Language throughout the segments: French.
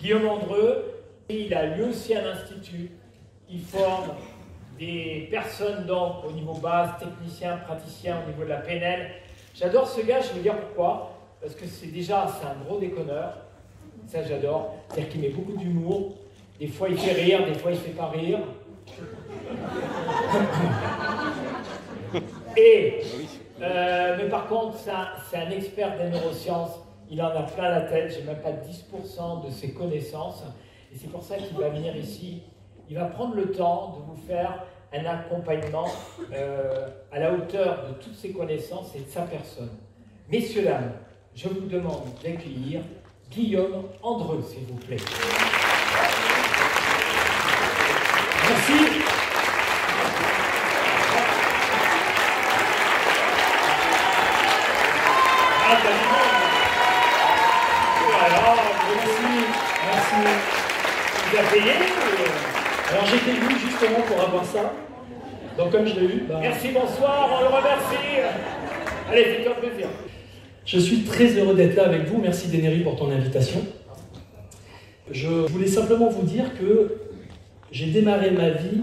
Guillaume Andreu, il a lui aussi un institut. Il forme des personnes donc au niveau base, techniciens, praticiens au niveau de la PNL. J'adore ce gars, je vais vous dire pourquoi. Parce que c'est un gros déconneur. Ça j'adore. C'est-à-dire qu'il met beaucoup d'humour. Des fois il fait rire, des fois il fait pas rire. Mais par contre, c'est un expert des neurosciences. Il en a plein la tête, j'ai même pas 10% de ses connaissances. Et c'est pour ça qu'il va venir ici. Il va prendre le temps de vous faire un accompagnement à la hauteur de toutes ses connaissances et de sa personne. Messieurs, dames, je vous demande d'accueillir Guillaume Andreu, s'il vous plaît. Merci. Merci. Vous avez payé Alors j'étais venu justement pour avoir ça. Donc comme je l'ai eu... Merci, bonsoir, on le remercie. Allez, faites-toi plaisir. Je suis très heureux d'être là avec vous. Merci Dénéry pour ton invitation. Je voulais simplement vous dire que j'ai démarré ma vie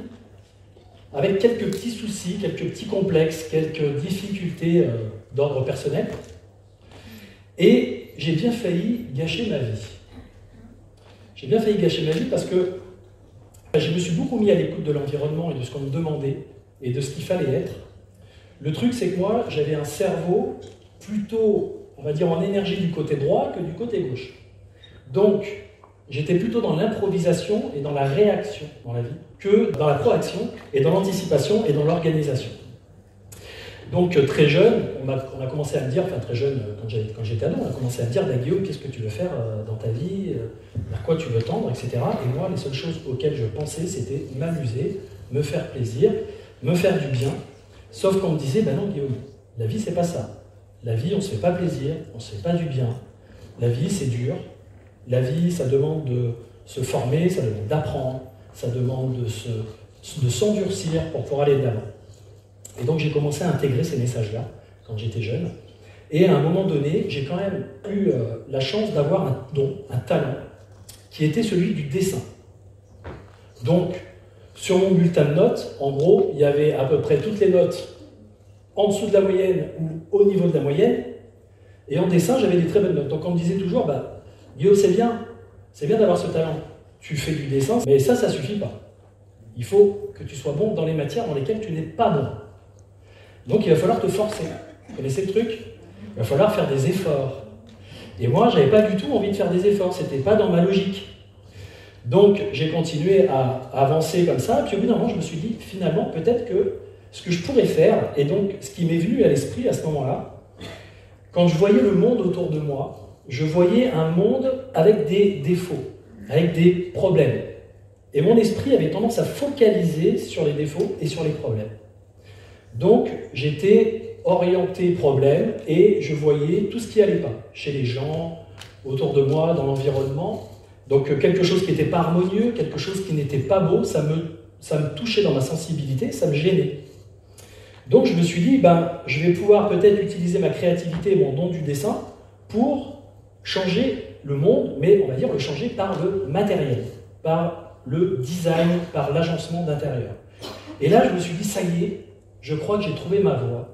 avec quelques petits soucis, quelques petits complexes, quelques difficultés d'ordre personnel. Et j'ai bien failli gâcher ma vie. J'ai bien failli gâcher ma vie parce que je me suis beaucoup mis à l'écoute de l'environnement et de ce qu'on me demandait et de ce qu'il fallait être. Le truc, c'est que moi, j'avais un cerveau plutôt, on va dire, en énergie du côté droit que du côté gauche. Donc, j'étais plutôt dans l'improvisation et dans la réaction dans la vie que dans la proaction et dans l'anticipation et dans l'organisation. Donc très jeune, on a commencé à me dire, enfin très jeune, quand j'étais ado, on a commencé à me dire, bah, Guillaume, qu'est-ce que tu veux faire dans ta vie, vers quoi tu veux tendre, etc. Et moi, les seules choses auxquelles je pensais, c'était m'amuser, me faire plaisir, me faire du bien. Sauf qu'on me disait, bah non Guillaume, la vie c'est pas ça. La vie, on se fait pas plaisir, on se fait pas du bien. La vie, c'est dur. La vie, ça demande de se former, ça demande d'apprendre, ça demande de s'endurcir pour pouvoir aller de l'avant. Et donc j'ai commencé à intégrer ces messages-là quand j'étais jeune. Et à un moment donné, j'ai quand même eu la chance d'avoir un don, un talent, qui était celui du dessin. Donc, sur mon bulletin de notes, en gros, il y avait à peu près toutes les notes en dessous de la moyenne ou au niveau de la moyenne. Et en dessin, j'avais des très bonnes notes. Donc on me disait toujours, bah, Guillaume, c'est bien d'avoir ce talent. Tu fais du dessin, mais ça suffit pas. Il faut que tu sois bon dans les matières dans lesquelles tu n'es pas bon. Donc il va falloir te forcer. Vous connaissez le truc? Il va falloir faire des efforts. Et moi, je n'avais pas du tout envie de faire des efforts. Ce n'était pas dans ma logique. Donc j'ai continué à avancer comme ça. Puis au bout d'un moment, je me suis dit, finalement, peut-être que ce que je pourrais faire, et donc ce qui m'est venu à l'esprit à ce moment-là, quand je voyais le monde autour de moi, je voyais un monde avec des défauts, avec des problèmes. Et mon esprit avait tendance à focaliser sur les défauts et sur les problèmes. Donc, j'étais orienté problème et je voyais tout ce qui n'allait pas, chez les gens, autour de moi, dans l'environnement. Donc, quelque chose qui n'était pas harmonieux, quelque chose qui n'était pas beau, ça me touchait dans ma sensibilité, ça me gênait. Donc, je me suis dit, ben, je vais pouvoir peut-être utiliser ma créativité et mon don du dessin pour changer le monde, mais on va dire le changer par le matériel, par le design, par l'agencement d'intérieur. Et là, je me suis dit, ça y est, je crois que j'ai trouvé ma voie.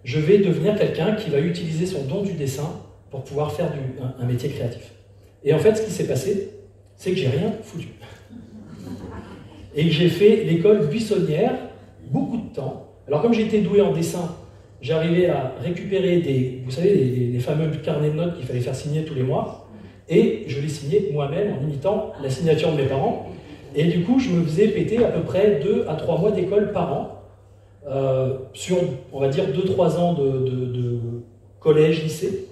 Je vais devenir quelqu'un qui va utiliser son don du dessin pour pouvoir faire un métier créatif. Et en fait, ce qui s'est passé, c'est que j'ai rien foutu. Et que j'ai fait l'école buissonnière beaucoup de temps. Alors comme j'étais doué en dessin, j'arrivais à récupérer vous savez, les fameux carnets de notes qu'il fallait faire signer tous les mois. Et je les signais moi-même en imitant la signature de mes parents. Et du coup, je me faisais péter à peu près 2 à 3 mois d'école par an. Sur, on va dire, 2-3 ans de collège, lycée.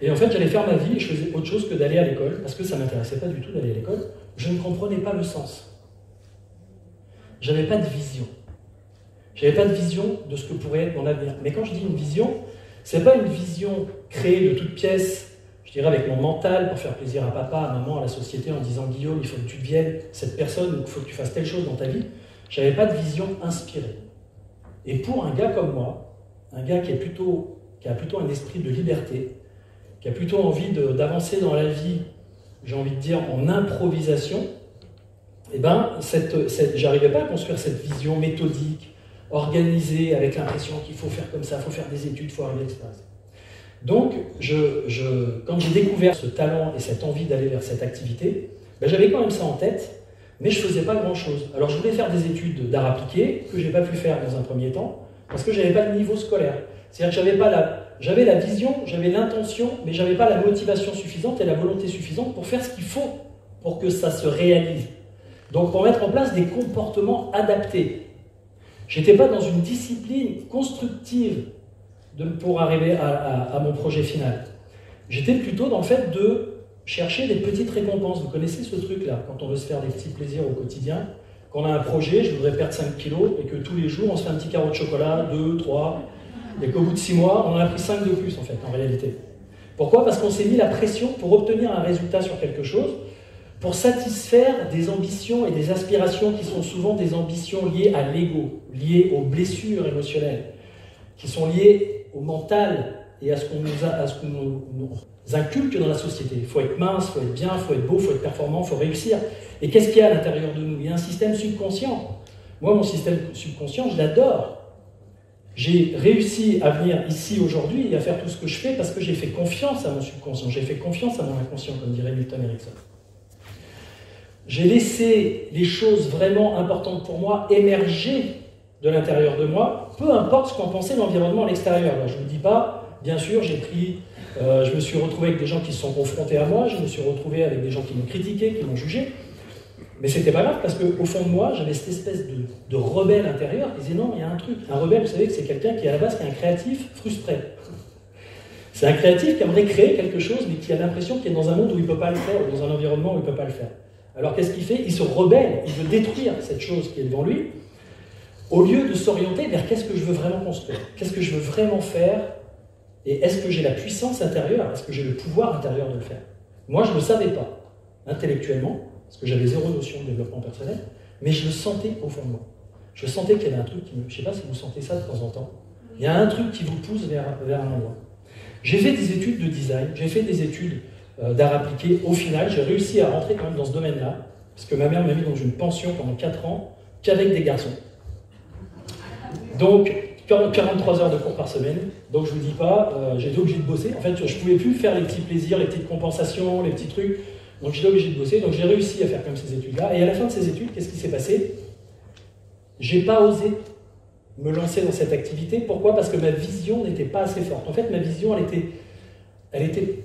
Et en fait, j'allais faire ma vie et je faisais autre chose que d'aller à l'école, parce que ça ne m'intéressait pas du tout d'aller à l'école. Je ne comprenais pas le sens. J'avais pas de vision. J'avais pas de vision de ce que pourrait être mon avenir. Mais quand je dis une vision, c'est pas une vision créée de toutes pièces, je dirais avec mon mental, pour faire plaisir à papa, à maman, à la société, en disant « Guillaume, il faut que tu deviennes cette personne, ou il faut que tu fasses telle chose dans ta vie ». J'avais pas de vision inspirée. Et pour un gars comme moi, un gars qui a plutôt un esprit de liberté, qui a plutôt envie d'avancer dans la vie j'ai envie de dire, en improvisation, eh ben, j'arrivais pas à construire cette vision méthodique, organisée, avec l'impression qu'il faut faire comme ça, il faut faire des études, il faut arriver, etc. Donc, quand j'ai découvert ce talent et cette envie d'aller vers cette activité, ben, j'avais quand même ça en tête, mais je ne faisais pas grand-chose. Alors, je voulais faire des études d'art appliqué, que je n'ai pas pu faire dans un premier temps, parce que je n'avais pas le niveau scolaire. C'est-à-dire que j'avais la vision, j'avais l'intention, mais je n'avais pas la motivation suffisante et la volonté suffisante pour faire ce qu'il faut pour que ça se réalise. Donc, pour mettre en place des comportements adaptés. Je n'étais pas dans une discipline constructive pour arriver à mon projet final. J'étais plutôt dans le fait de chercher des petites récompenses. Vous connaissez ce truc-là, quand on veut se faire des petits plaisirs au quotidien. Quand on a un projet, je voudrais perdre 5 kilos, et que tous les jours, on se fait un petit carreau de chocolat, 2, 3, et qu'au bout de 6 mois, on en a pris 5 de plus, en fait, en réalité. Pourquoi? Parce qu'on s'est mis la pression pour obtenir un résultat sur quelque chose, pour satisfaire des ambitions et des aspirations qui sont souvent des ambitions liées à l'ego, liées aux blessures émotionnelles, qui sont liées au mental et à ce qu'on nous inculque dans la société. Il faut être mince, il faut être bien, il faut être beau, il faut être performant, il faut réussir. Et qu'est-ce qu'il y a à l'intérieur de nous? Il y a un système subconscient. Moi, mon système subconscient, je l'adore. J'ai réussi à venir ici aujourd'hui et à faire tout ce que je fais parce que j'ai fait confiance à mon subconscient, j'ai fait confiance à mon inconscient, comme dirait Milton Erickson. J'ai laissé les choses vraiment importantes pour moi émerger de l'intérieur de moi, peu importe ce qu'en pensait l'environnement à l'extérieur. Alors, je ne vous dis pas, bien sûr, je me suis retrouvé avec des gens qui se sont confrontés à moi, je me suis retrouvé avec des gens qui m'ont critiqué, qui m'ont jugé, mais c'était pas grave parce qu'au fond de moi, j'avais cette espèce de rebelle intérieur qui disait non, il y a un truc. Un rebelle, vous savez que c'est quelqu'un qui, à la base, est un créatif frustré. C'est un créatif qui aimerait créer quelque chose, mais qui a l'impression qu'il est dans un monde où il ne peut pas le faire, ou dans un environnement où il ne peut pas le faire. Alors qu'est-ce qu'il fait? Il se rebelle, il veut détruire cette chose qui est devant lui, au lieu de s'orienter vers qu'est-ce que je veux vraiment construire, qu'est-ce que je veux vraiment faire, et est-ce que j'ai la puissance intérieure, est-ce que j'ai le pouvoir intérieur de le faire? Moi, je ne le savais pas, intellectuellement, parce que j'avais zéro notion de développement personnel, mais je le sentais au fond de moi. Je sentais qu'il y avait un truc qui me... Je ne sais pas si vous sentez ça de temps en temps. Il y a un truc qui vous pousse vers un endroit. J'ai fait des études de design, j'ai fait des études d'art appliqué. Au final, j'ai réussi à rentrer quand même dans ce domaine-là, parce que ma mère m'a mis dans une pension pendant 4 ans, qu'avec des garçons. Donc, 43 heures de cours par semaine, donc je ne vous dis pas, j'étais obligé de bosser. En fait, je ne pouvais plus faire les petits plaisirs, les petites compensations, les petits trucs. Donc j'étais obligé de bosser, donc j'ai réussi à faire comme ces études-là. Et à la fin de ces études, qu'est-ce qui s'est passé? J'ai pas osé me lancer dans cette activité. Pourquoi? Parce que ma vision n'était pas assez forte. En fait, ma vision, elle était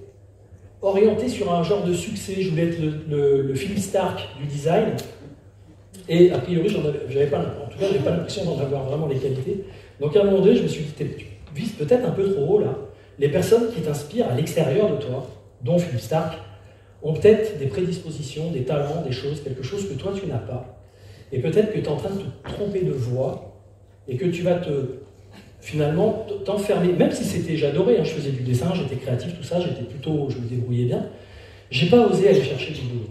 orientée sur un genre de succès. Je voulais être le Philippe Stark du design. Et a priori, j'avais pas l'impression d'en avoir vraiment les qualités. Donc à un moment donné, je me suis dit, tu vises peut-être un peu trop haut là. Les personnes qui t'inspirent à l'extérieur de toi, dont Philippe Stark, ont peut-être des prédispositions, des talents, des choses, quelque chose que toi tu n'as pas. Et peut-être que tu es en train de te tromper de voie et que tu vas finalement t'enfermer, même si j'adorais, hein, je faisais du dessin, j'étais créatif, tout ça, je me débrouillais bien. J'ai pas osé aller chercher du boulot.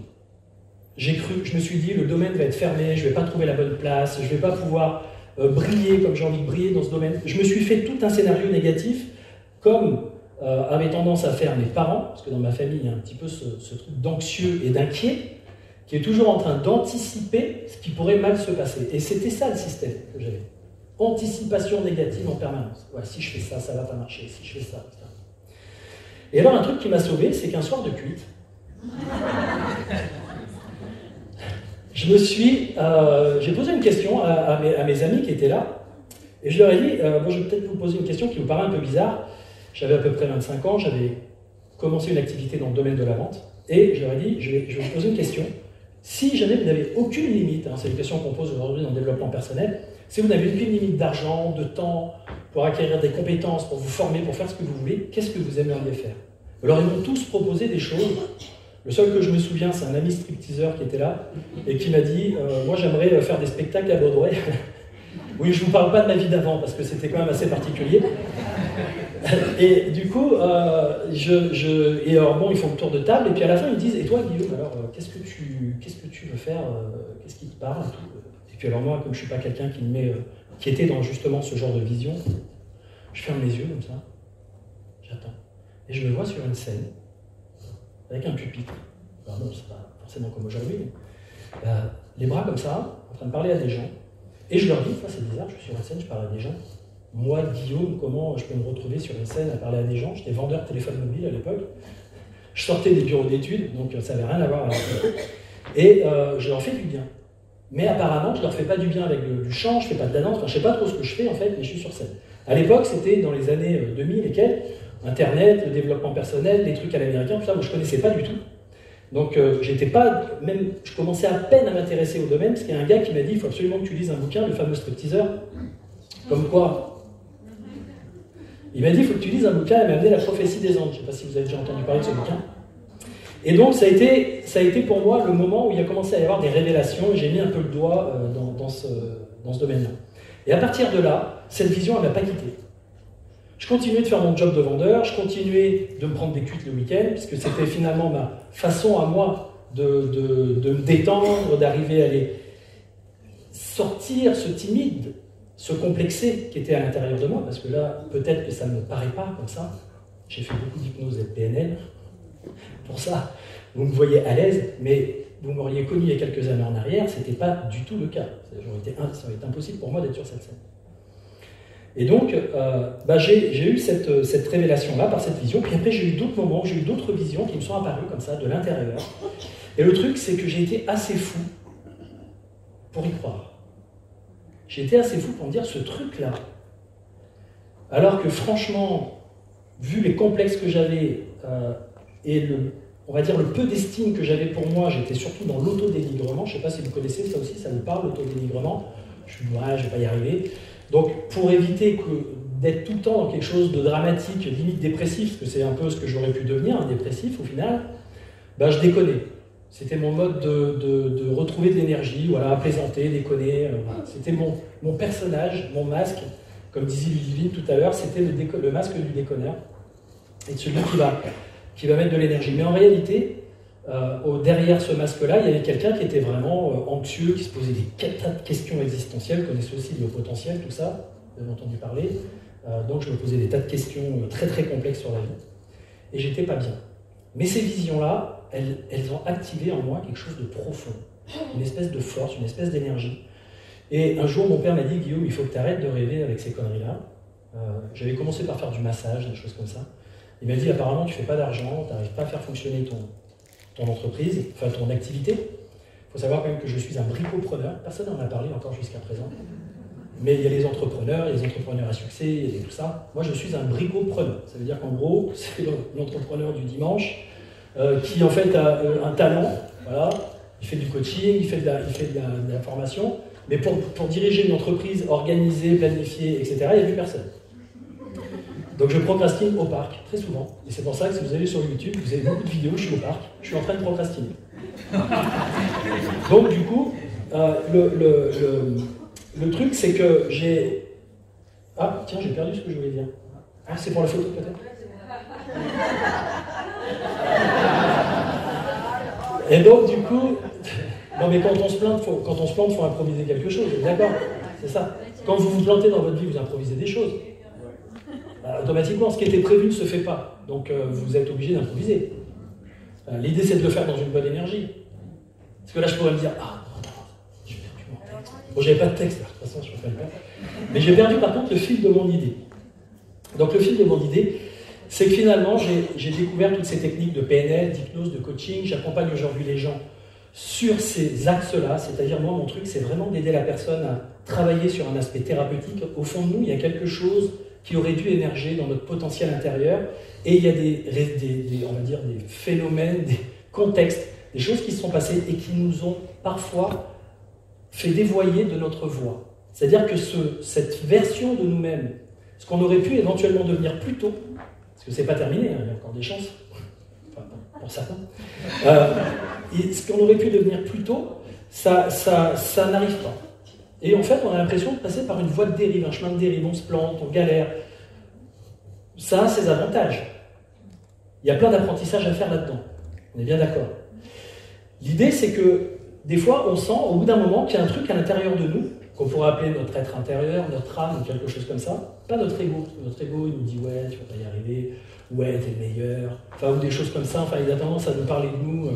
Je me suis dit, le domaine va être fermé, je vais pas trouver la bonne place, je vais pas pouvoir briller comme j'ai envie de briller dans ce domaine. Je me suis fait tout un scénario négatif, comme avaient tendance à faire mes parents, parce que dans ma famille, il y a un petit peu ce truc d'anxieux et d'inquiet, qui est toujours en train d'anticiper ce qui pourrait mal se passer. Et c'était ça le système que j'avais. Anticipation négative en permanence. Ouais, si je fais ça, ça va pas marcher. Si je fais ça, etc. Et alors, un truc qui m'a sauvé, c'est qu'un soir de cuite, j'ai posé une question à mes amis qui étaient là, et je leur ai dit, bon, je vais peut-être vous poser une question qui vous paraît un peu bizarre. J'avais à peu près 25 ans, j'avais commencé une activité dans le domaine de la vente, et je leur ai dit, je vais vous poser une question. Si jamais vous n'avez aucune limite, hein, c'est une question qu'on pose aujourd'hui dans le développement personnel, si vous n'avez aucune limite d'argent, de temps, pour acquérir des compétences, pour vous former, pour faire ce que vous voulez, qu'est-ce que vous aimeriez faire? Alors ils m'ont tous proposé des choses. Le seul que je me souviens, c'est un ami stripteaseur qui était là, et qui m'a dit, moi j'aimerais faire des spectacles à Broadway. Oui, je ne vous parle pas de ma vie d'avant, parce que c'était quand même assez particulier. Et du coup, et alors bon, ils font le tour de table, et puis à la fin, ils me disent, et toi, Guillaume, alors, qu'est-ce que tu veux faire, qu'est-ce qui te parle et tout. Et puis alors moi, comme je ne suis pas quelqu'un qui était dans justement ce genre de vision, je ferme les yeux comme ça, j'attends. Et je me vois sur une scène, avec un pupitre, Alors bon, c'est pas forcément comme aujourd'hui, mais, les bras comme ça, en train de parler à des gens, et je leur dis, ça c'est bizarre, je suis sur une scène, je parle à des gens. Moi, Guillaume, comment je peux me retrouver sur une scène à parler à des gens? J'étais vendeur de téléphone mobile à l'époque. Je sortais des bureaux d'études, donc ça n'avait rien à voir avec ça. Et je leur fais du bien. Mais apparemment, je leur fais pas du bien avec du chant, je fais pas de la danse, enfin, je sais pas trop ce que je fais en fait, mais je suis sur scène. À l'époque, c'était dans les années 2000 et quelques, Internet, le développement personnel, des trucs à l'américain, tout ça, moi je connaissais pas du tout. Donc j'étais pas, même, je commençais à peine à m'intéresser au domaine, parce qu'il y a un gars qui m'a dit, il faut absolument que tu lises un bouquin, le fameux stripteaseur. Comme quoi? Il m'a dit, il faut que tu lises un bouquin, il m'a amené La prophétie des anges. Je sais pas si vous avez déjà entendu parler de ce bouquin. Et donc ça a été pour moi le moment où il a commencé à y avoir des révélations, et j'ai mis un peu le doigt dans ce domaine-là. Et à partir de là, cette vision, elle ne m'a pas quitté. Je continuais de faire mon job de vendeur, je continuais de me prendre des cuites le week-end, puisque c'était finalement ma façon à moi de me détendre, d'arriver à aller sortir ce timide, ce complexé qui était à l'intérieur de moi, parce que là, peut-être que ça ne me paraît pas comme ça. J'ai fait beaucoup d'hypnose et de PNL. Pour ça, vous me voyez à l'aise, mais vous m'auriez connu il y a quelques années en arrière, ce n'était pas du tout le cas. Ça aurait été impossible pour moi d'être sur cette scène. Et donc, j'ai eu cette révélation-là par cette vision, puis après j'ai eu d'autres moments, j'ai eu d'autres visions qui me sont apparues comme ça, de l'intérieur. Et le truc, c'est que j'ai été assez fou pour y croire. J'ai été assez fou pour me dire, ce truc-là, alors que franchement, vu les complexes que j'avais, et on va dire le peu d'estime que j'avais pour moi, j'étais surtout dans l'autodénigrement. Je ne sais pas si vous connaissez ça aussi, ça vous parle, l'autodénigrement. Je suis ouais, je ne vais pas y arriver. Donc, pour éviter d'être tout le temps dans quelque chose de dramatique, limite dépressif, parce que c'est un peu ce que j'aurais pu devenir, un dépressif au final, je déconnais. C'était mon mode de retrouver de l'énergie, voilà, plaisanter, déconner. Voilà. C'était mon personnage, mon masque, comme disait Ludivine tout à l'heure, c'était le masque du déconneur, et de celui qui va mettre de l'énergie. Mais en réalité, derrière ce masque-là, il y avait quelqu'un qui était vraiment anxieux, qui se posait des tas de questions existentielles, vous connaissez aussi le potentiel, tout ça, vous avez entendu parler. Donc je me posais des tas de questions très très complexes sur la vie, et j'étais pas bien. Mais ces visions-là, elles ont activé en moi quelque chose de profond, une espèce de force, une espèce d'énergie. Et un jour, mon père m'a dit, Guillaume, il faut que tu arrêtes de rêver avec ces conneries-là. J'avais commencé par faire du massage, des choses comme ça. Il m'a dit, apparemment, tu ne fais pas d'argent, tu n'arrives pas à faire fonctionner ton entreprise, enfin ton activité. Il faut savoir quand même que je suis un bricopreneur. Personne n'en a parlé encore jusqu'à présent. Mais il y a les entrepreneurs, il y a les entrepreneurs à succès, et tout ça. Moi, je suis un bricopreneur. Ça veut dire qu'en gros, c'est l'entrepreneur du dimanche qui, en fait, a un talent. Voilà. Il fait du coaching, il fait de la formation. Mais pour diriger une entreprise organisée, planifiée, etc., il n'y a plus personne. Donc je procrastine au parc, très souvent. Et c'est pour ça que si vous allez sur YouTube, vous avez beaucoup de vidéos, je suis au parc, je suis en train de procrastiner. Donc du coup, le truc c'est que j'ai... Ah, tiens, j'ai perdu ce que je voulais dire. Ah, c'est pour la photo peut-être? Et donc du coup... Non mais quand on se plante, il faut improviser quelque chose, d'accord? C'est ça. Quand vous vous plantez dans votre vie, vous improvisez des choses. Automatiquement, ce qui était prévu ne se fait pas. Donc vous êtes obligé d'improviser. L'idée c'est de le faire dans une bonne énergie. Parce que là je pourrais me dire, ah non, j'ai perdu mon texte. Bon, j'avais pas de texte là, de toute façon je ne peux pas le faire. Mais j'ai perdu par contre le fil de mon idée. Donc le fil de mon idée, c'est que finalement j'ai découvert toutes ces techniques de PNL, d'hypnose, de coaching. J'accompagne aujourd'hui les gens sur ces axes-là, c'est-à-dire moi mon truc c'est vraiment d'aider la personne à travailler sur un aspect thérapeutique. Au fond de nous, il y a quelque chose qui aurait dû émerger dans notre potentiel intérieur, et il y a on va dire des phénomènes, des contextes, des choses qui se sont passées et qui nous ont parfois fait dévoyer de notre voie. C'est-à-dire que cette version de nous-mêmes, ce qu'on aurait pu éventuellement devenir plus tôt, parce que c'est pas terminé, hein, il y a encore des chances, enfin, pour certains, ce qu'on aurait pu devenir plus tôt, ça n'arrive pas. Et en fait, on a l'impression de passer par une voie de dérive, un chemin de dérive, on se plante, on galère. Ça a ses avantages. Il y a plein d'apprentissages à faire là-dedans. On est bien d'accord. L'idée, c'est que des fois, on sent au bout d'un moment qu'il y a un truc à l'intérieur de nous, qu'on pourrait appeler notre être intérieur, notre âme, ou quelque chose comme ça. Pas notre ego. Notre ego, il nous dit « ouais, tu vas pas y arriver »,« ouais, t'es le meilleur », enfin, ou des choses comme ça. Enfin, il a tendance à nous parler de nous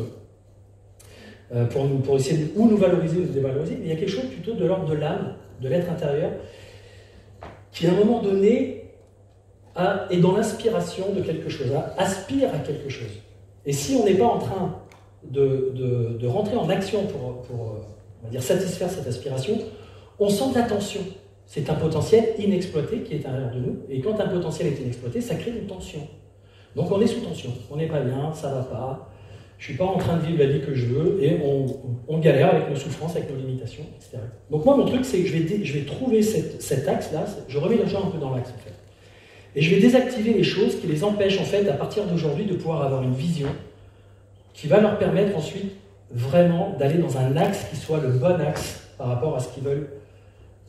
pour essayer de ou nous valoriser ou nous dévaloriser, mais il y a quelque chose plutôt de l'ordre de l'âme, de l'être intérieur, qui à un moment donné est dans l'inspiration de quelque chose, aspire à quelque chose. Et si on n'est pas en train de rentrer en action pour on va dire, satisfaire cette aspiration, on sent de la tension. C'est un potentiel inexploité qui est à l'intérieur de nous, et quand un potentiel est inexploité, ça crée une tension. Donc on est sous tension, on n'est pas bien, ça va pas, je ne suis pas en train de vivre la vie que je veux, et on galère avec nos souffrances, avec nos limitations, etc. Donc moi, mon truc, c'est que je vais trouver cet axe-là, je remets les gens un peu dans l'axe, en fait. Et je vais désactiver les choses qui les empêchent, en fait, à partir d'aujourd'hui, de pouvoir avoir une vision qui va leur permettre ensuite, vraiment, d'aller dans un axe qui soit le bon axe par rapport à ce qu'ils veulent,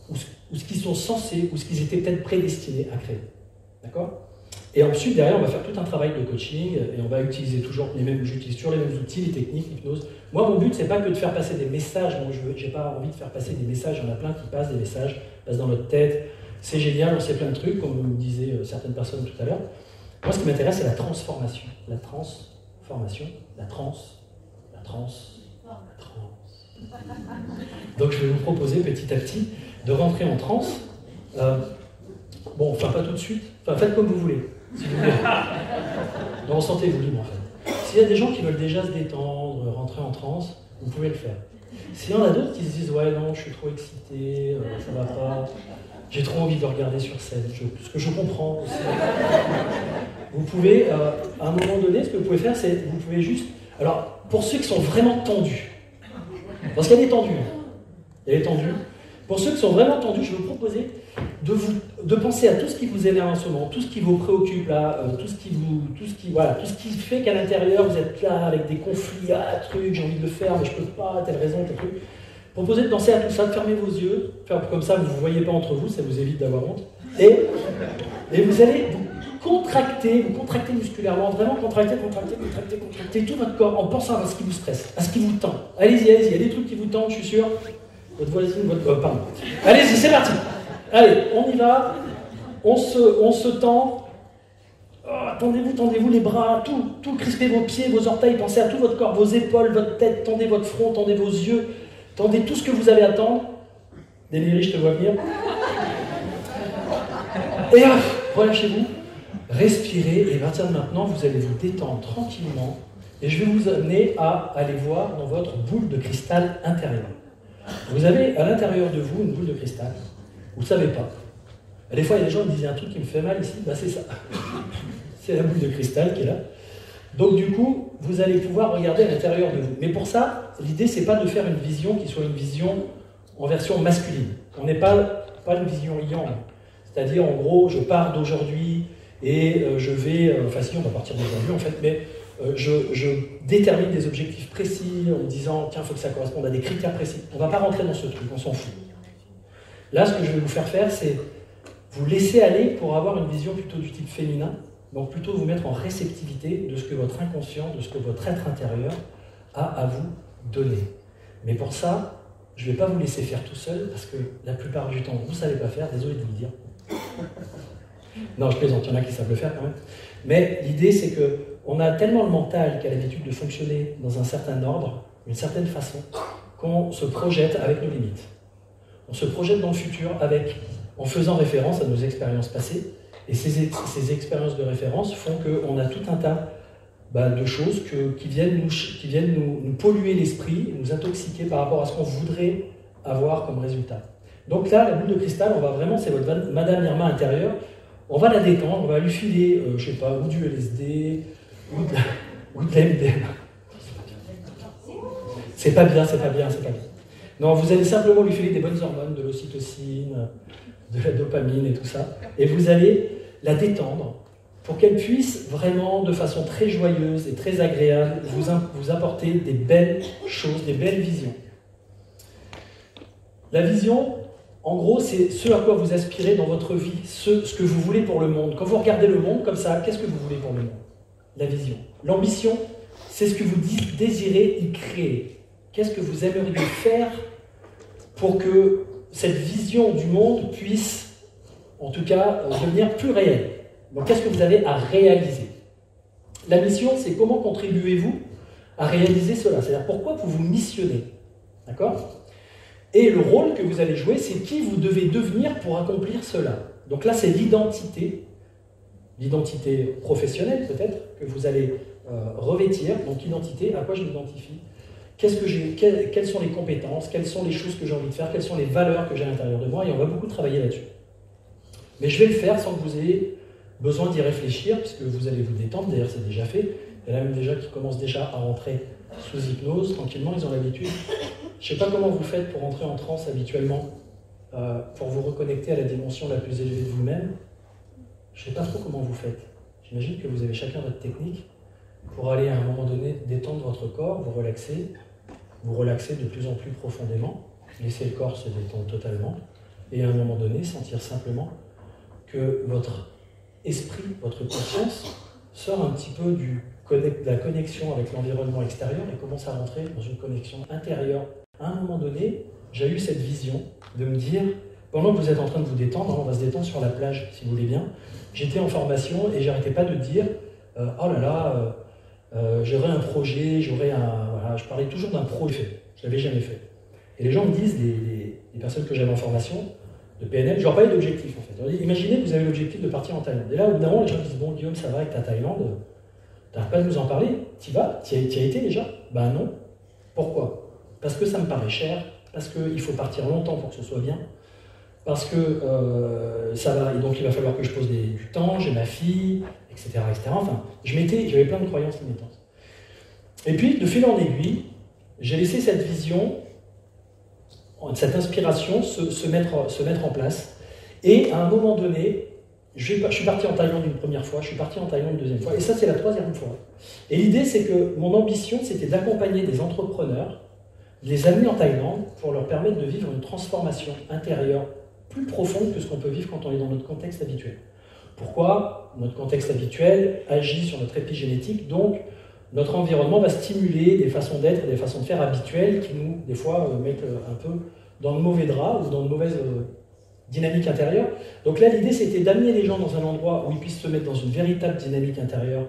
ou ce qu'ils sont censés, ou ce qu'ils étaient peut-être prédestinés à créer. D'accord ? Et ensuite, derrière, on va faire tout un travail de coaching et on va utiliser toujours j'utilise toujours les mêmes outils, les techniques, l'hypnose. Moi, mon but, c'est pas que de faire passer des messages. Moi, j'ai pas envie de faire passer des messages. Il y en a plein qui passent des messages, passent dans notre tête. C'est génial, on sait plein de trucs, comme me disaient certaines personnes tout à l'heure. Moi, ce qui m'intéresse, c'est la transformation. La transformation, la trans. Donc, je vais vous proposer petit à petit de rentrer en transe. Bon, enfin, pas tout de suite. Enfin, faites comme vous voulez. Si vous voulez. Non, sentez-vous libre en fait. S'il y a des gens qui veulent déjà se détendre, rentrer en transe, vous pouvez le faire. S'il y en a d'autres qui se disent ouais non, je suis trop excité, ça va pas, j'ai trop envie de le regarder sur scène, ce que je comprends aussi. Vous pouvez, à un moment donné, ce que vous pouvez faire, c'est vous pouvez juste. Alors, pour ceux qui sont vraiment tendus, parce qu'elle est tendue, elle est tendue. Pour ceux qui sont vraiment tendus, je vais vous proposer de penser à tout ce qui vous énerve en ce moment, tout ce qui vous préoccupe là, tout ce qui fait qu'à l'intérieur vous êtes là avec des conflits, trucs, j'ai envie de le faire, mais je peux pas, telle raison, tel truc. Proposez de penser à tout ça, de fermer vos yeux, comme ça vous ne vous voyez pas entre vous, ça vous évite d'avoir honte. Et vous allez vous contracter musculairement, vraiment contracter tout votre corps en pensant à ce qui vous stresse, à ce qui vous tend. Allez-y, il y a des trucs qui vous tendent, je suis sûr. Votre voisine, pardon. Allez-y, c'est parti. Allez, on y va. On se tend. Oh, tendez-vous les bras, tout crispez vos pieds, vos orteils, pensez à tout votre corps, vos épaules, votre tête, tendez votre front, tendez vos yeux, tendez tout ce que vous avez à tendre. Déliré, je te vois venir. Et hop, relâchez-vous, respirez, et à partir de maintenant, vous allez vous détendre tranquillement, et je vais vous amener à aller voir dans votre boule de cristal intérieure. Vous avez à l'intérieur de vous une boule de cristal, vous ne savez pas. Des fois, il y a des gens qui me disent un truc qui me fait mal ici, c'est ça. C'est la boule de cristal qui est là. Donc du coup, vous allez pouvoir regarder à l'intérieur de vous. Mais pour ça, l'idée, c'est pas de faire une vision qui soit une vision en version masculine. On n'est pas une vision yang. C'est-à-dire, en gros, je pars d'aujourd'hui et je vais... Enfin si, on va partir d'aujourd'hui en fait, mais... je détermine des objectifs précis en me disant tiens, il faut que ça corresponde à des critères précis. On ne va pas rentrer dans ce truc, on s'en fout. Là, ce que je vais vous faire faire, c'est vous laisser aller pour avoir une vision plutôt du type féminin, donc plutôt vous mettre en réceptivité de ce que votre inconscient, de ce que votre être intérieur a à vous donner. Mais pour ça, je ne vais pas vous laisser faire tout seul, parce que la plupart du temps, vous ne savez pas faire, désolé de vous le dire. Non, je plaisante, il y en a qui savent le faire quand même. Mais l'idée, c'est qu'on a tellement le mental qui a l'habitude de fonctionner dans un certain ordre, d'une certaine façon, qu'on se projette avec nos limites. On se projette dans le futur en faisant référence à nos expériences passées, et ces expériences de référence font qu'on a tout un tas de choses qui viennent nous polluer l'esprit, nous intoxiquer par rapport à ce qu'on voudrait avoir comme résultat. Donc là, la boule de cristal, c'est votre Madame Irma intérieure. On va la détendre, on va lui filer, ou du LSD, ou de la MDMA. C'est pas bien. Non, vous allez simplement lui filer des bonnes hormones, de l'ocytocine, de la dopamine et tout ça, et vous allez la détendre pour qu'elle puisse vraiment, de façon très joyeuse et très agréable, vous apporter des belles choses, des belles visions. La vision, en gros, c'est ce à quoi vous aspirez dans votre vie, ce que vous voulez pour le monde. Quand vous regardez le monde comme ça, qu'est-ce que vous voulez pour le monde? La vision. L'ambition, c'est ce que vous désirez y créer. Qu'est-ce que vous aimeriez faire pour que cette vision du monde puisse, en tout cas, devenir plus réelle? Donc, qu'est-ce que vous avez à réaliser? La mission, c'est comment contribuez-vous à réaliser cela. C'est-à-dire pourquoi vous vous missionnez. D'accord? Et le rôle que vous allez jouer, c'est qui vous devez devenir pour accomplir cela. Donc là, c'est l'identité professionnelle peut-être, que vous allez revêtir. Donc identité, à quoi je m'identifie? Quelles sont les compétences? Quelles sont les choses que j'ai envie de faire? Quelles sont les valeurs que j'ai à l'intérieur de moi? Et on va beaucoup travailler là-dessus. Mais je vais le faire sans que vous ayez besoin d'y réfléchir, puisque vous allez vous détendre. D'ailleurs, c'est déjà fait. Il y en a même déjà qui commencent déjà à rentrer sous hypnose. Tranquillement, ils ont l'habitude. Je ne sais pas comment vous faites pour entrer en transe habituellement, pour vous reconnecter à la dimension la plus élevée de vous-même. Je ne sais pas trop comment vous faites. J'imagine que vous avez chacun votre technique pour aller à un moment donné détendre votre corps, vous relaxer de plus en plus profondément, laisser le corps se détendre totalement, et à un moment donné sentir simplement que votre esprit, votre conscience sort un petit peu de la connexion avec l'environnement extérieur et commence à rentrer dans une connexion intérieure. À un moment donné, j'ai eu cette vision de me dire, pendant que vous êtes en train de vous détendre, on va se détendre sur la plage, si vous voulez bien, j'étais en formation et j'arrêtais pas de dire, oh là là, j'aurais un projet, voilà, je parlais toujours d'un projet, je l'avais jamais fait. Et les gens me disent, les personnes que j'avais en formation, de PNL, je leur parlais d'objectifs en fait. Alors, imaginez que vous avez l'objectif de partir en Thaïlande. Et là, au bout d'un moment, les gens disent, bon Guillaume, ça va avec ta Thaïlande, t'arrêtes pas de nous en parler, t'y vas, t'y as été déjà? Ben non. Pourquoi? Parce que ça me paraît cher, parce qu'il faut partir longtemps pour que ce soit bien, parce que ça va, et donc il va falloir que je pose du temps, j'ai ma fille, etc. etc. Enfin, j'avais plein de croyances limitantes. Et puis, de fil en aiguille, j'ai laissé cette vision, cette inspiration se mettre en place. Et à un moment donné, je suis parti en Thaïlande une première fois, je suis parti en Thaïlande une deuxième fois, et ça c'est la troisième fois. Et l'idée c'est que mon ambition c'était d'accompagner des entrepreneurs, de les amener en Thaïlande pour leur permettre de vivre une transformation intérieure plus profonde que ce qu'on peut vivre quand on est dans notre contexte habituel. Pourquoi? Notre contexte habituel agit sur notre épigénétique, donc notre environnement va stimuler des façons d'être et des façons de faire habituelles qui nous, des fois, mettent un peu dans le mauvais drap ou dans de mauvaises dynamiques intérieures. Donc là, l'idée, c'était d'amener les gens dans un endroit où ils puissent se mettre dans une véritable dynamique intérieure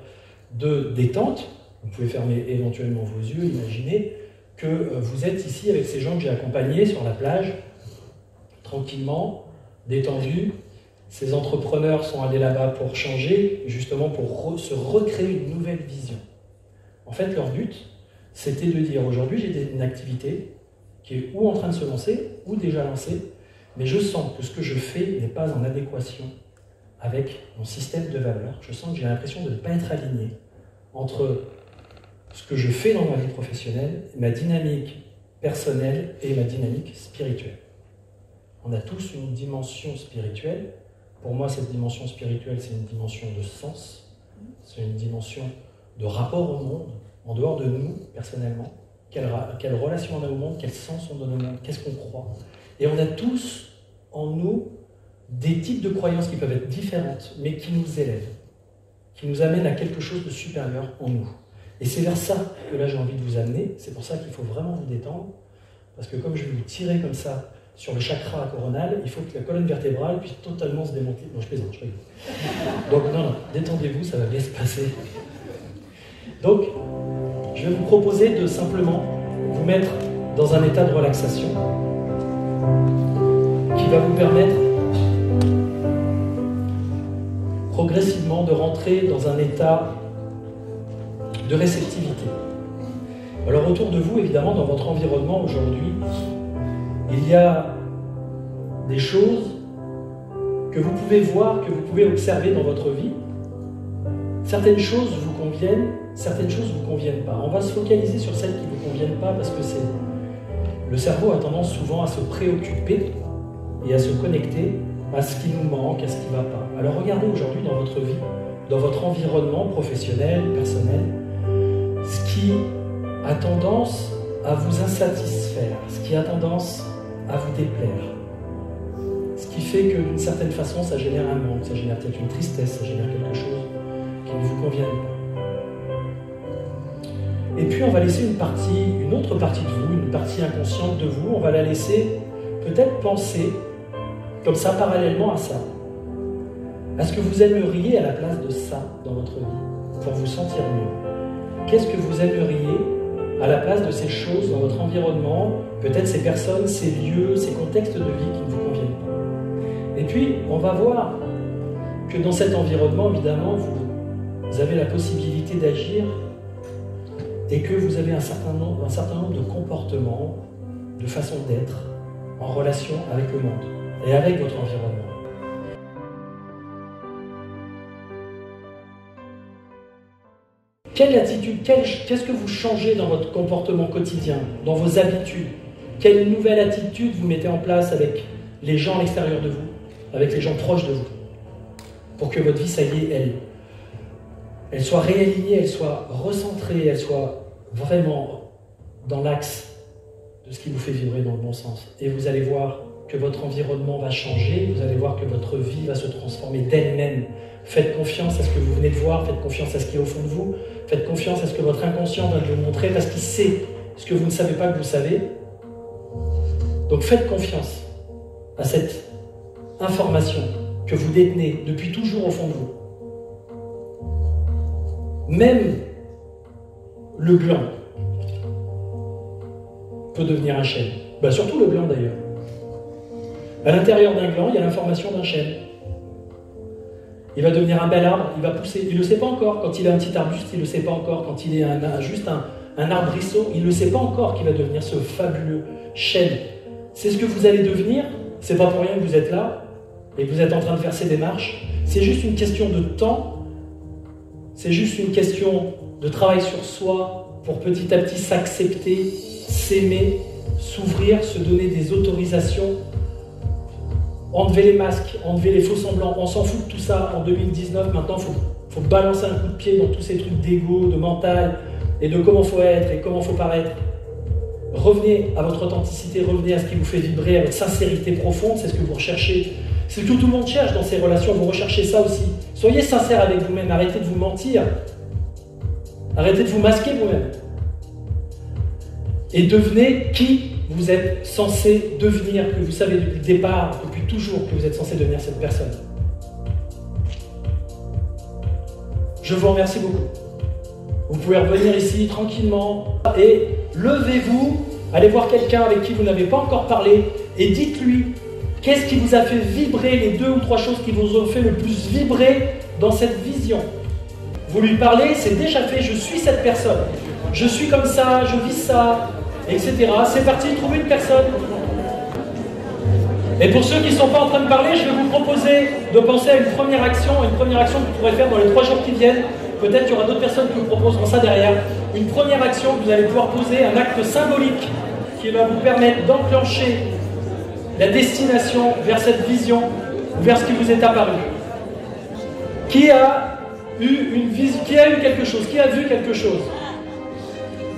de détente. Vous pouvez fermer éventuellement vos yeux, imaginez que vous êtes ici avec ces gens que j'ai accompagnés sur la plage, tranquillement, détendus. Ces entrepreneurs sont allés là-bas pour changer, justement pour se recréer une nouvelle vision. En fait, leur but, c'était de dire aujourd'hui, j'ai une activité qui est ou en train de se lancer, ou déjà lancée, mais je sens que ce que je fais n'est pas en adéquation avec mon système de valeurs. Je sens que j'ai l'impression de ne pas être aligné entre ce que je fais dans ma vie professionnelle, ma dynamique personnelle et ma dynamique spirituelle. On a tous une dimension spirituelle. Pour moi, cette dimension spirituelle, c'est une dimension de sens, c'est une dimension de rapport au monde, en dehors de nous, personnellement. Quelle relation on a au monde, quel sens on donne au monde, qu'est-ce qu'on croit. Et on a tous en nous des types de croyances qui peuvent être différentes, mais qui nous élèvent, qui nous amènent à quelque chose de supérieur en nous. Et c'est vers ça que là j'ai envie de vous amener, c'est pour ça qu'il faut vraiment vous détendre, parce que comme je vais vous tirer comme ça sur le chakra coronal, il faut que la colonne vertébrale puisse totalement se démonter. Non, je plaisante, je rigole. Donc non, détendez-vous, ça va bien se passer. Donc, je vais vous proposer de simplement vous mettre dans un état de relaxation qui va vous permettre progressivement de rentrer dans un état de réceptivité. Alors autour de vous, évidemment, dans votre environnement aujourd'hui, il y a des choses que vous pouvez voir, que vous pouvez observer dans votre vie. Certaines choses vous conviennent, certaines choses ne vous conviennent pas. On va se focaliser sur celles qui ne vous conviennent pas parce que le cerveau a tendance souvent à se préoccuper et à se connecter à ce qui nous manque, à ce qui ne va pas. Alors regardez aujourd'hui dans votre vie, dans votre environnement professionnel, personnel, ce qui a tendance à vous insatisfaire, ce qui a tendance à vous déplaire. Ce qui fait que d'une certaine façon, ça génère un manque, ça génère peut-être une tristesse, ça génère quelque chose qui ne vous convient pas. Et puis on va laisser une autre partie de vous, une partie inconsciente de vous, on va la laisser peut-être penser, comme ça, parallèlement à ça, à ce que vous aimeriez à la place de ça dans votre vie, pour vous sentir mieux. Qu'est-ce que vous aimeriez à la place de ces choses dans votre environnement, peut-être ces personnes, ces lieux, ces contextes de vie qui ne vous conviennent pas. Et puis, on va voir que dans cet environnement, évidemment, vous avez la possibilité d'agir et que vous avez un certain nombre de comportements, de façons d'être en relation avec le monde et avec votre environnement. Quelle attitude, qu'est-ce que vous changez dans votre comportement quotidien, dans vos habitudes? Quelle nouvelle attitude vous mettez en place avec les gens à l'extérieur de vous, avec les gens proches de vous, pour que votre vie, ça y est, elle soit réalignée, elle soit recentrée, elle soit vraiment dans l'axe de ce qui vous fait vibrer dans le bon sens. Et vous allez voir que votre environnement va changer, vous allez voir que votre vie va se transformer d'elle-même. Faites confiance à ce que vous venez de voir, faites confiance à ce qui est au fond de vous, faites confiance à ce que votre inconscient va vous montrer parce qu'il sait ce que vous ne savez pas que vous savez. Donc faites confiance à cette information que vous détenez depuis toujours au fond de vous. Même le gland peut devenir un chêne. Surtout le gland d'ailleurs. À l'intérieur d'un gland, il y a l'information d'un chêne. Il va devenir un bel arbre, il va pousser. Il ne le sait pas encore. Quand il est un petit arbuste, il ne le sait pas encore. Quand il est juste un arbrisseau, il ne le sait pas encore qu'il va devenir ce fabuleux chêne. C'est ce que vous allez devenir. C'est pas pour rien que vous êtes là et que vous êtes en train de faire ces démarches. C'est juste une question de temps. C'est juste une question de travail sur soi pour petit à petit s'accepter, s'aimer, s'ouvrir, se donner des autorisations. Enlever les masques, enlever les faux semblants, on s'en fout de tout ça en 2019. Maintenant, il faut balancer un coup de pied dans tous ces trucs d'ego, de mental et de comment il faut être et comment il faut paraître. Revenez à votre authenticité, revenez à ce qui vous fait vibrer, à votre sincérité profonde, c'est ce que vous recherchez. C'est ce que tout le monde cherche dans ces relations, vous recherchez ça aussi. Soyez sincère avec vous-même, arrêtez de vous mentir. Arrêtez de vous masquer vous-même. Et devenez qui vous êtes censé devenir, que vous savez depuis le départ, depuis toujours, que vous êtes censé devenir cette personne. Je vous remercie beaucoup. Vous pouvez revenir ici tranquillement et levez-vous, allez voir quelqu'un avec qui vous n'avez pas encore parlé et dites-lui qu'est-ce qui vous a fait vibrer, les 2 ou 3 choses qui vous ont fait le plus vibrer dans cette vision. Vous lui parlez, c'est déjà fait, je suis cette personne. Je suis comme ça, je vis ça, etc. C'est parti, trouvez une personne. Et pour ceux qui ne sont pas en train de parler, je vais vous proposer de penser à une première action que vous pourrez faire dans les 3 jours qui viennent. Peut-être qu'il y aura d'autres personnes qui vous proposeront ça derrière. Une première action que vous allez pouvoir poser, un acte symbolique qui va vous permettre d'enclencher la destination vers cette vision, vers ce qui vous est apparu. Qui a eu une vision, qui a eu quelque chose, qui a vu quelque chose?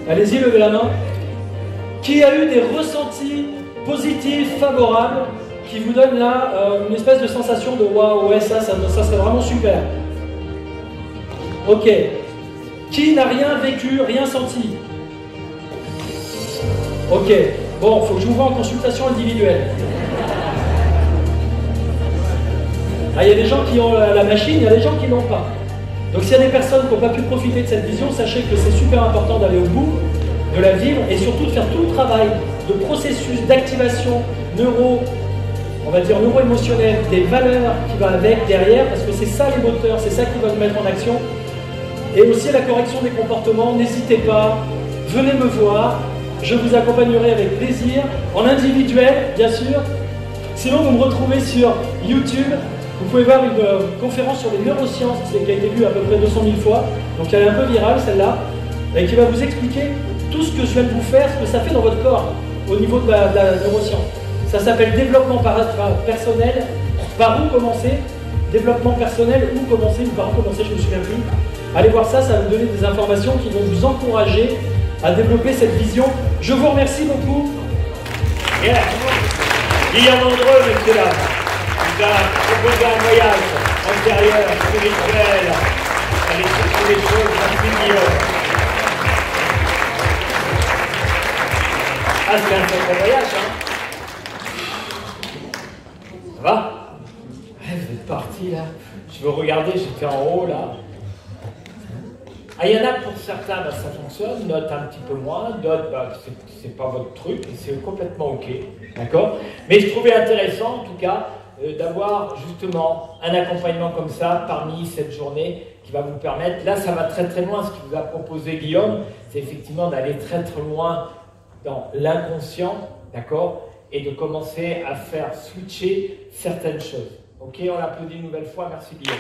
Allez-y, levez la main. Qui a eu des ressentis positifs, favorables, qui vous donnent là une espèce de sensation de waouh, ouais, ça serait vraiment super. Ok. Qui n'a rien vécu, rien senti? Ok. Bon, il faut que je vous vois en consultation individuelle. Ah, il y a des gens qui ont la machine, il y a des gens qui n'ont pas. Donc s'il y a des personnes qui n'ont pas pu profiter de cette vision, sachez que c'est super important d'aller au bout, de la vivre et surtout de faire tout le travail de processus d'activation neuro-émotionnelle, des valeurs qui va avec derrière, parce que c'est ça les moteurs, c'est ça qui va nous mettre en action. Et aussi la correction des comportements, n'hésitez pas, venez me voir, je vous accompagnerai avec plaisir, en individuel bien sûr. Sinon vous me retrouvez sur YouTube, vous pouvez voir une conférence sur les neurosciences qui a été vue à peu près 200 000 fois, donc elle est un peu virale celle-là, et qui va vous expliquer tout ce que je viens de vous faire, ce que ça fait dans votre corps au niveau de la neuroscience. Ça s'appelle développement personnel, par où commencer, développement personnel, où commencer, ou par où commencer, je ne me souviens plus. Allez voir ça, ça va vous donner des informations qui vont vous encourager à développer cette vision. Je vous remercie beaucoup. Bien. Guillaume Andreu, monsieur là, vous a proposé un voyage antérieur, spirituel, aller chercher des choses intérieures. Ah, c'est un sacré voyage, hein? Ça va? Vous êtes parti là. Je veux regarder, j'étais en haut là. Ah, il y en a pour certains, bah, ça fonctionne, d'autres un petit peu moins, d'autres, bah, c'est pas votre truc, et c'est complètement ok, d'accord? Mais je trouvais intéressant, en tout cas, d'avoir justement un accompagnement comme ça parmi cette journée qui va vous permettre, là ça va très très loin, ce qu'il vous a proposé Guillaume, c'est effectivement d'aller très très loin dans l'inconscient, d'accord, et de commencer à faire switcher certaines choses. Ok, on l'applaudit une nouvelle fois, merci Guillaume.